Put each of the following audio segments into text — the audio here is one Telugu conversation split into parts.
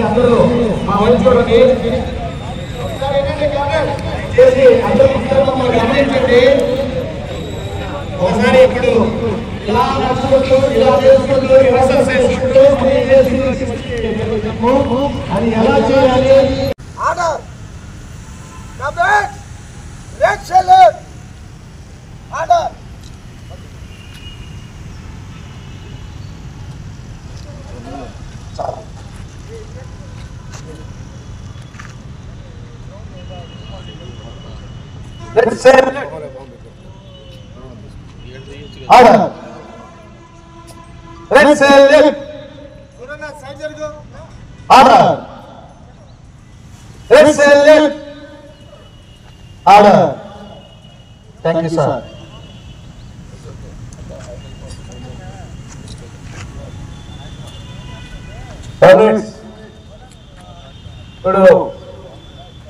అందరూ మా వంచుకోండి చేసి అందరూ గమనించండి. ఒకసారి ఇప్పుడు ఇలా నడుచుకుంటూ ఇలా చేసుకుంటూ ఎక్సర్సైజ్ చేసుకుంటూ అది ఎలా చేయాలి? Order red salute order. Let's say order. Let's say order. Let's say order. Thank you, sir.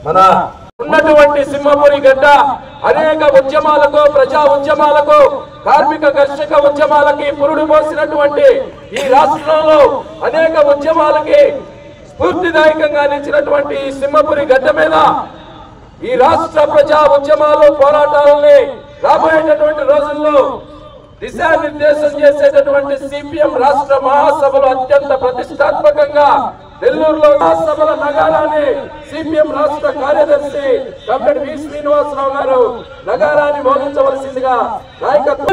మన ఉన్నటువంటి సింహపురి గడ్డ అనేక ఉద్యమాలకు, ప్రజా ఉద్యమాలకు, కార్మిక కర్షక ఉద్యమాలకి పురుడు పోసినటువంటి ఈ రాష్ట్రంలో అనేక ఉద్యమాలకి స్ఫూర్తిదాయకంగా నిలిచినటువంటి ఈ సింహపురి గడ్డ మీద ఈ రాష్ట్ర ప్రజా ఉద్యమాలు, పోరాటాలని రాబోయేటటువంటి రోజుల్లో దిశానిర్దేశం చేసేటటువంటి సిపిఎం రాష్ట్ర మహాసభలు అత్యంత ప్రతిష్టాత్మకంగా నెల్లూరులో మహాసభల నగారాన్ని సిపిఎం రాష్ట్ర కార్యదర్శి డాక్టర్ వి శ్రీనివాసరావు గారు నగారాన్ని మోగించవలసిందిగా నాయకత్వం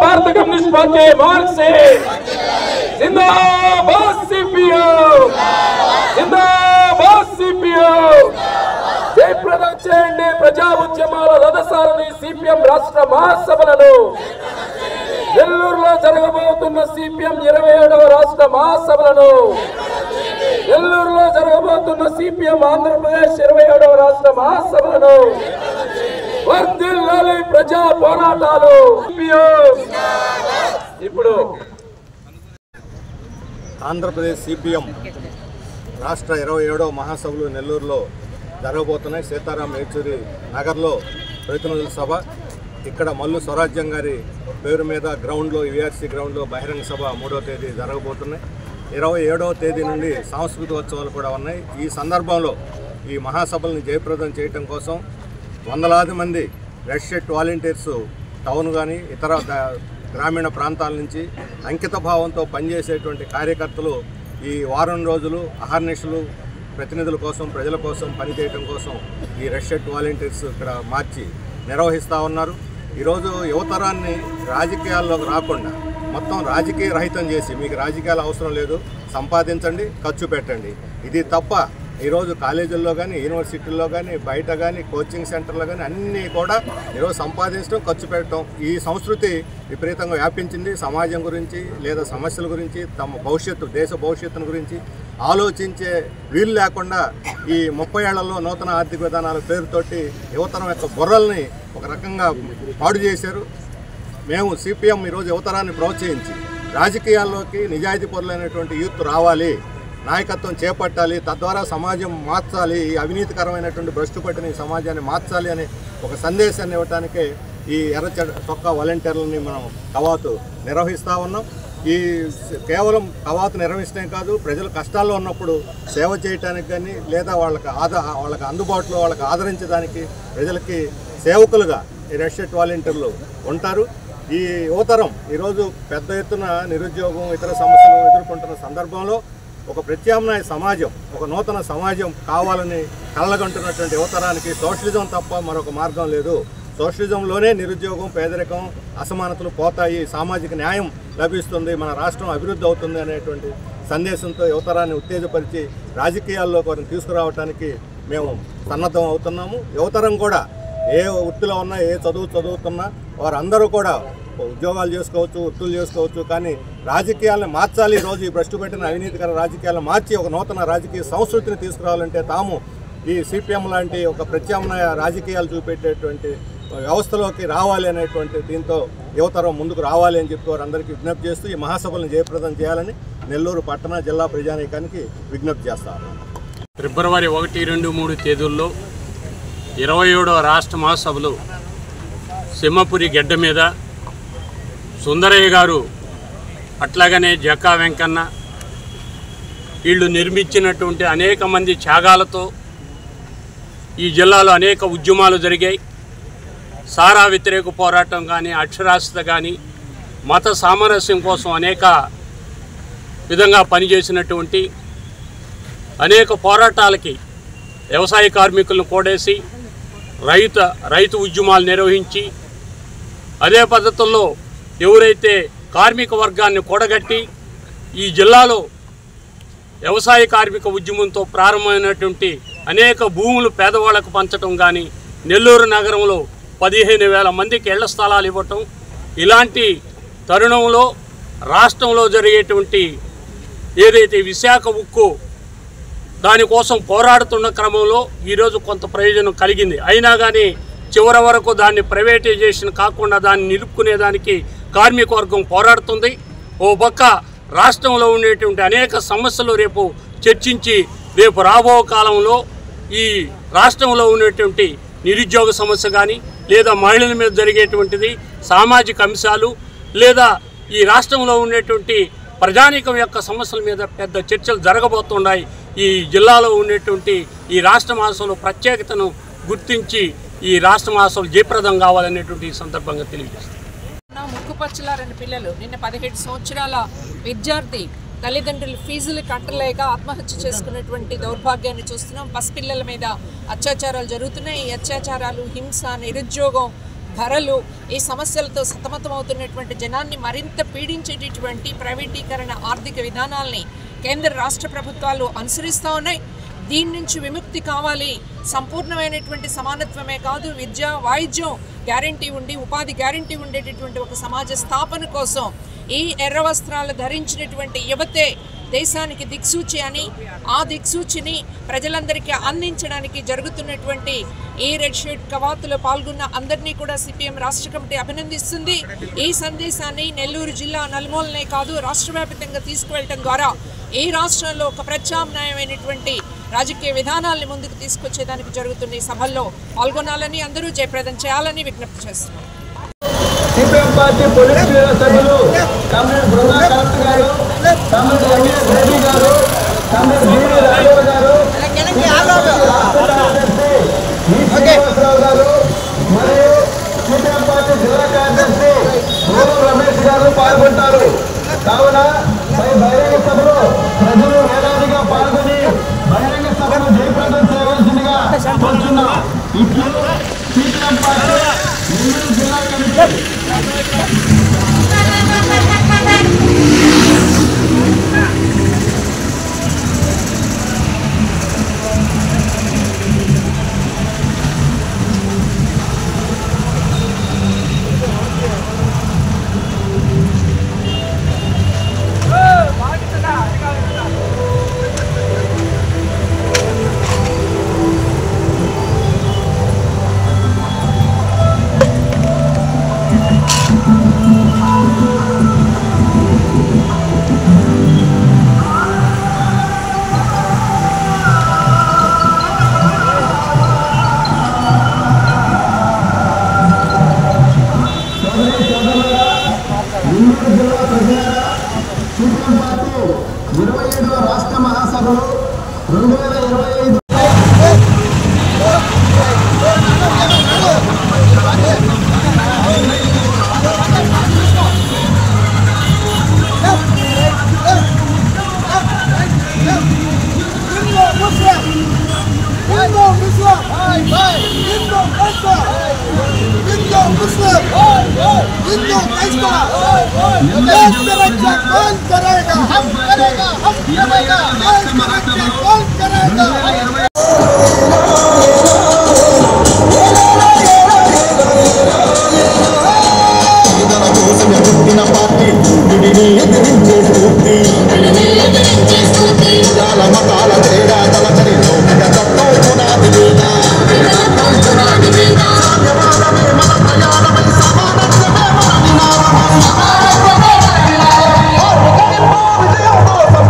भारत कम्युनिस्ट पार्टी मार्क्सिस्ट जिंदाबाद सीपीएम जिंदाबाद सीपीएम जयप्रदం చేయండి ప్రజా ఉద్యమాల రథసారథి సిపిఎం రాష్ట్ర మహాసభలను నెల్లూరులో జరగబోతున్న సిపిఎం 27వ రాష్ట్ర మహాసభలను నెల్లూరులో జరగబోతున్న సిపిఎం ఆంధ్రప్రదేశ్ 27వ రాష్ట్ర మహాసభలను వర్ధిల్లాలి ప్రజా పోరాటాలు. ఇప్పుడు ఆంధ్రప్రదేశ్ సిపిఎం రాష్ట్ర 27వ మహాసభలు నెల్లూరులో జరగబోతున్నాయి. సీతారాం యేచూరి నగర్లో ప్రతినిధుల సభ, ఇక్కడ మల్లు స్వరాజ్యం గారి పేరు మీద గ్రౌండ్లో యూఆర్సీ గ్రౌండ్లో బహిరంగ సభ 3వ తేదీ జరగబోతున్నాయి. 27వ తేదీ నుండి సాంస్కృతికోత్సవాలు కూడా ఉన్నాయి. ఈ సందర్భంలో ఈ మహాసభల్ని జయప్రదం చేయటం కోసం వందలాది మంది రెడ్ షర్ట్ వాలంటీర్స్ టౌన్ కానీ ఇతర గ్రామీణ ప్రాంతాల నుంచి అంకిత భావంతో పనిచేసేటువంటి కార్యకర్తలు ఈ వారం రోజులు అహర్నిశలు ప్రతినిధుల కోసం, ప్రజల కోసం పనిచేయడం కోసం ఈ రెడ్ షర్ట్ వాలంటీర్స్ ఇక్కడ మార్చి నిర్వహిస్తూ ఉన్నారు. ఈరోజు యువతరాన్ని రాజకీయాల్లోకి రాకుండా మొత్తం రాజకీయ రహితం చేసి, మీకు రాజకీయాలు అవసరం లేదు, సంపాదించండి, ఖర్చు పెట్టండి, ఇది తప్ప ఈరోజు కాలేజీల్లో కానీ, యూనివర్సిటీల్లో కానీ, బయట కానీ, కోచింగ్ సెంటర్లో కానీ అన్నీ కూడా ఈరోజు సంపాదించడం, ఖర్చు పెట్టడం, ఈ సంస్కృతి విపరీతంగా వ్యాపించింది. సమాజం గురించి లేదా సమస్యల గురించి, తమ భవిష్యత్తు, దేశ భవిష్యత్తును గురించి ఆలోచించే వీలు లేకుండా ఈ 30 ఏళ్లలో నూతన ఆర్థిక విధానాల పేరుతోటి యువతరం యొక్క బుర్రల్ని ఒక రకంగా పాడు చేశారు. మేము సిపిఎం ఈరోజు యువతరాన్ని ప్రోత్సహించి రాజకీయాల్లోకి నిజాయితీ పరులైనటువంటి యూత్ రావాలి, నాయకత్వం చేపట్టాలి, తద్వారా సమాజం మార్చాలి, ఈ అవినీతికరమైనటువంటి భ్రష్టు పట్టిన ఈ సమాజాన్ని మార్చాలి అనే ఒక సందేశాన్ని ఇవ్వడానికే ఈ ఎర్ర చొక్కా వాలంటీర్లని మనం కవాతు నిర్వహిస్తూ ఉన్నాం. ఈ కేవలం కవాతు నిర్వహించడం కాదు, ప్రజలు కష్టాల్లో ఉన్నప్పుడు సేవ చేయడానికి కానీ, లేదా వాళ్ళకి అందుబాటులో వాళ్ళకి ఆదరించడానికి ప్రజలకి సేవకులుగా ఈ రెడ్ షర్ట్ వాలంటీర్లు ఉంటారు. ఈ యువతరం ఈరోజు పెద్ద ఎత్తున నిరుద్యోగం, ఇతర సమస్యలు ఎదుర్కొంటున్న సందర్భంలో ఒక ప్రత్యామ్నాయ సమాజం, ఒక నూతన సమాజం కావాలని కళ్ళగంటున్నటువంటి యువతరానికి సోషలిజం తప్ప మరొక మార్గం లేదు. సోషలిజంలోనే నిరుద్యోగం, పేదరికం, అసమానతలు పోతాయి, సామాజిక న్యాయం లభిస్తుంది, మన రాష్ట్రం అభివృద్ధి అవుతుంది అనేటువంటి సందేశంతో యువతరాన్ని ఉత్తేజపరిచి రాజకీయాల్లో వారిని తీసుకురావడానికి మేము సన్నద్ధం అవుతున్నాము. యువతరం కూడా ఏ వృత్తిలో ఉన్నా, ఏ చదువుతున్నా వారందరూ కూడా ఉద్యోగాలు చేసుకోవచ్చు, వృత్తులు చేసుకోవచ్చు. కానీ రాజకీయాలను మార్చాలి. ఈరోజు ఈ భ్రష్టు పెట్టిన అవినీతికర రాజకీయాలను మార్చి ఒక నూతన రాజకీయ సంస్కృతిని తీసుకురావాలంటే తాము ఈ సిపిఎం లాంటి ఒక ప్రత్యామ్నాయ రాజకీయాలు చూపెట్టేటువంటి వ్యవస్థలోకి రావాలి అనేటువంటి దీంతో యువతరం ముందుకు రావాలి అని చెప్పి వారందరికీ విజ్ఞప్తి చేస్తూ ఈ మహాసభలను జయప్రదం చేయాలని నెల్లూరు పట్టణ జిల్లా ప్రజానీకానికి విజ్ఞప్తి చేస్తారు. ఫిబ్రవరి 1, 2, 3 తేదీల్లో 27వ రాష్ట్ర మహాసభలు సింహపురి గడ్డ మీద సుందరయ్య గారు అట్లాగనే జక్కా వెంకన్న వీళ్ళు నిర్మించినటువంటి అనేక మంది త్యాగాలతో ఈ జిల్లాలో అనేక ఉద్యమాలు జరిగాయి. సారా వ్యతిరేక పోరాటం కానీ, అక్షరాస్యత కానీ, మత సామరస్యం కోసం అనేక విధంగా పనిచేసినటువంటి అనేక పోరాటాలకి వ్యవసాయ కార్మికులను కూడేసి రైతు ఉద్యమాలు నిర్వహించి అదే పద్ధతుల్లో ఎవరైతే కార్మిక వర్గాన్ని కూడగట్టి ఈ జిల్లాలో వ్యవసాయ కార్మిక ఉద్యమంతో ప్రారంభమైనటువంటి అనేక భూములు పేదవాళ్లకు పంచడం కానీ, నెల్లూరు నగరంలో 15,000 మందికి ఇళ్ల స్థలాలు ఇవ్వటం, ఇలాంటి తరుణంలో రాష్ట్రంలో జరిగేటువంటి ఏదైతే విశాఖ ఉక్కు దానికోసం పోరాడుతున్న క్రమంలో ఈరోజు కొంత ప్రయోజనం కలిగింది. అయినా కానీ చివరి వరకు దాన్ని ప్రైవేటైజేషన్ కాకుండా దాన్ని నిలుపుకునేదానికి కార్మిక వర్గం పోరాడుతుంది. ఓ పక్క రాష్ట్రంలో ఉండేటువంటి అనేక సమస్యలు రేపు చర్చించి రేపు రాబో కాలంలో ఈ రాష్ట్రంలో ఉన్నటువంటి నిరుద్యోగ సమస్య కానీ, లేదా మహిళల మీద జరిగేటువంటిది సామాజిక అంశాలు, లేదా ఈ రాష్ట్రంలో ఉండేటువంటి ప్రజానీకం యొక్క సమస్యల మీద పెద్ద చర్చలు జరగబోతున్నాయి. ఈ జిల్లాలో ఉండేటువంటి ఈ రాష్ట్ర మహాసభలో ప్రత్యేకతను గుర్తించి ఈ రాష్ట్ర మహాసభలు జయప్రదం కావాలనేటువంటి సందర్భంగా తెలియజేస్తాను. ముక్కుపచ్చల 2 పిల్లలు నిన్న 17 సంవత్సరాల విద్యార్థి తల్లిదండ్రులు ఫీజులు కట్టలేక ఆత్మహత్య చేసుకున్నటువంటి దౌర్భాగ్యాన్ని చూస్తున్నాం. పసిపిల్లల మీద అత్యాచారాలు జరుగుతున్నాయి. ఈ అత్యాచారాలు, హింస, నిరుద్యోగం, ధరలు, ఈ సమస్యలతో సతమతమవుతున్నటువంటి జనాన్ని మరింత పీడించేటటువంటి ప్రైవేటీకరణ ఆర్థిక విధానాల్ని కేంద్ర రాష్ట్ర ప్రభుత్వాలు అనుసరిస్తూ ఉన్నాయి. దీని నుంచి విముక్తి కావాలి. సంపూర్ణమైనటువంటి సమానత్వమే కాదు, విద్య, వాయిద్యం గ్యారంటీ ఉండి, ఉపాధి గ్యారంటీ ఉండేటటువంటి ఒక సమాజ స్థాపన కోసం ఈ ఎర్ర వస్త్రాలు ధరించినటువంటి యువతే దేశానికి దిక్సూచి అని, ఆ దిక్సూచిని ప్రజలందరికీ అందించడానికి జరుగుతున్నటువంటి ఈ రెడ్ షర్ట్ కవాతులో పాల్గొన్న అందరినీ కూడా సిపిఎం రాష్ట్ర కమిటీ అభినందిస్తుంది. ఈ సందేశాన్ని నెల్లూరు జిల్లా నలుమూలనే కాదు రాష్ట్ర వ్యాప్తంగా తీసుకువెళ్ళటం ద్వారా ఈ రాష్ట్రంలో ఒక ప్రత్యామ్నాయమైనటువంటి రాజకీయ విధానాలను ముందుకు తీసుకొచ్చేదానికి జరుగుతున్న ఈ సభల్లో పాల్గొనాలని, అందరూ జయప్రదం చేయాలని విజ్ఞప్తి చేస్తున్నారు. సిపిఎం పార్టీ పొలిట్ బ్యూరో సభ్యులు కామ్రేడ్ బృందా కాంత్ గారు, కామ్రేడ్ ఎంఎస్ రెడ్డి గారు, కామ్రేడ్ బీవీ రాఘవ గారు, శ్రీనివాసరావు గారు మరియు సిపిఎం పార్టీ జిల్లా కార్యదర్శి గోరం రమేష్ గారు పాల్గొంటారు. కావున బహిరంగ సభలో ప్రజలు వేలాదిగా పాల్గొని బహిరంగ సభను జయప్రదం చేయవలసిందిగా కోరుతున్నాం. ఇప్పుడు సిపిఎం పార్టీ నెల్లూరు జిల్లా కమిటీ రాష్ట్ర మహాసభలు 2025 2025 हिंदू मुस्लिम हिंदू क्राइस्तव देश की रक्षा कौन करेगा? हम करेगा, हम करेगा। देश की रक्षा कौन करेगा? పుట్టిన పార్టీ విడిని ఎదిరించే స్ఫూర్తి కులాల మతాల తేడా తలకరి లౌకిక తత్వం పునాది మీద సామ్యవాదమే మన ప్రయాణమై సమానత్వమే మన నినాదమై విజయం కోసం